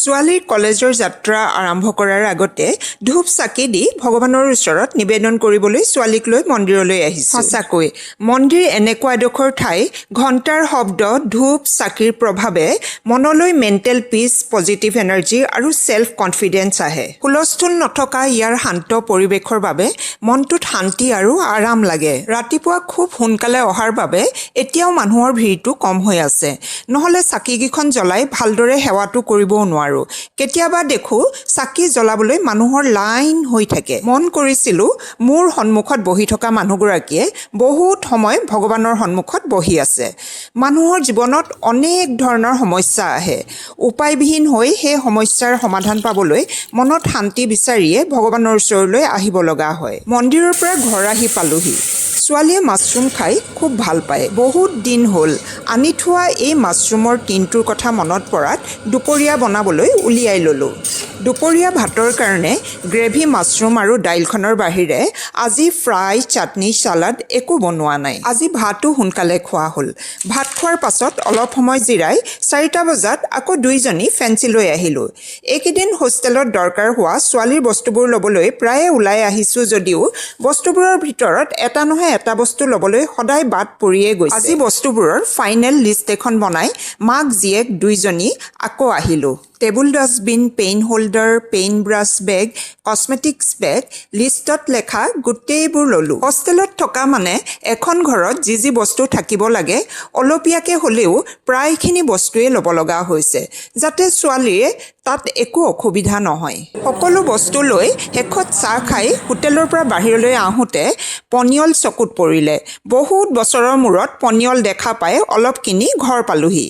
ছোৱালীৰ কলেজৰ যাত্ৰা আৰম্ভ কৰাৰ আগতে ধূপ চাকি দি ভগৱানৰ ওচৰত নিবেদন কৰিবলৈ ছোৱালীক লৈ মন্দিৰলৈ আহিছোঁ। সঁচাকৈ মন্দিৰ এনেকুৱা এডোখৰ ঠাই, ঘণ্টাৰ শব্দ, ধূপ চাকিৰ প্ৰভাৱে মনলৈ মেণ্টেল পিচ, পজিটিভ এনাৰ্জি আৰু ছেল্ফ কনফিডেন্স আহে। হুলস্থুল নথকা ইয়াৰ শান্ত পৰিৱেশৰ বাবে মনটোত শান্তি আৰু আৰাম লাগে। ৰাতিপুৱা খুব সোনকালে অহাৰ বাবে এতিয়াও মানুহৰ ভিৰটো কম হৈ আছে। নহ'লে চাকিকেইখন জ্বলাই ভালদৰে সেৱাটো কৰিবও নোৱাৰো। কেতিয়াবা দেখো চাকি জ্বলাবলৈ মানুহৰ লাইন হৈ থাকে। মন কৰিছিলো মোৰ সন্মুখত বহি থকা মানুহগৰাকীয়ে বহুত সময় ভগৱানৰ সন্মুখত বহি আছে। মানুহৰ জীৱনত অনেক ধৰণৰ সমস্যা আহে। উপায়বিহীন হৈ সেই সমস্যাৰ সমাধান পাবলৈ মনত শান্তি বিচাৰিয়ে ভগৱানৰ ওচৰলৈ আহিব লগা হয়। মন্দিৰৰ পৰা ঘৰ আহি পালোহি। ছোৱালীয়ে মাছৰুম খাই খুব ভাল পায়। বহুত দিন হ'ল আনি থোৱা এই মাছৰুমৰ টিনটোৰ কথা মনত পৰাত দুপৰীয়া বনাবলৈ উলিয়াই ল'লোঁ। দুপৰীয়া ভাতৰ কাৰণে গ্ৰেভি মাছৰুম আৰু দাইলখনৰ বাহিৰে আজি ফ্ৰাই, চাটনি, চালাড একো বনোৱা নাই। আজি ভাতো সোনকালে খোৱা হ'ল। ভাত খোৱাৰ পাছত অলপ সময় জিৰাই 4টা বজাত আকৌ দুইজনী ফেঞ্চিলৈ আহিলোঁ। এইকেইদিন হোষ্টেলত দৰকাৰ হোৱা ছোৱালীৰ বস্তুবোৰ ল'বলৈ প্ৰায়ে ওলাই আহিছোঁ যদিও বস্তুবোৰৰ ভিতৰত এটা নহয় এটা বস্তু ল'বলৈ সদায় বাদ পৰিয়ে গৈছে। আজি বস্তুবোৰৰ ফাইনেল লিষ্ট এখন বনাই মাক জীয়েক দুইজনী আকৌ আহিলোঁ। Table dustbin, pen holder, pen brush bag, cosmetics bag, লিষ্টত লেখা গোটেইবোৰ ল'লোঁ। হোষ্টেলত থকা মানে এখন ঘৰত যি যি বস্তু থাকিব লাগে অলপীয়াকৈ হ'লেও প্ৰায়খিনি বস্তুৱেই ল'ব লগা হৈছে, যাতে ছোৱালীয়ে তাত একো অসুবিধা নহয়। সকলো বস্তু লৈ শেষত চাহ খাই হোটেলৰ পৰা বাহিৰলৈ আহোঁতে পনিয়ল চকুত পৰিলে। বহুত বছৰৰ মূৰত পনিয়ল দেখা পাই অলপ কিনি ঘৰ পালোহি।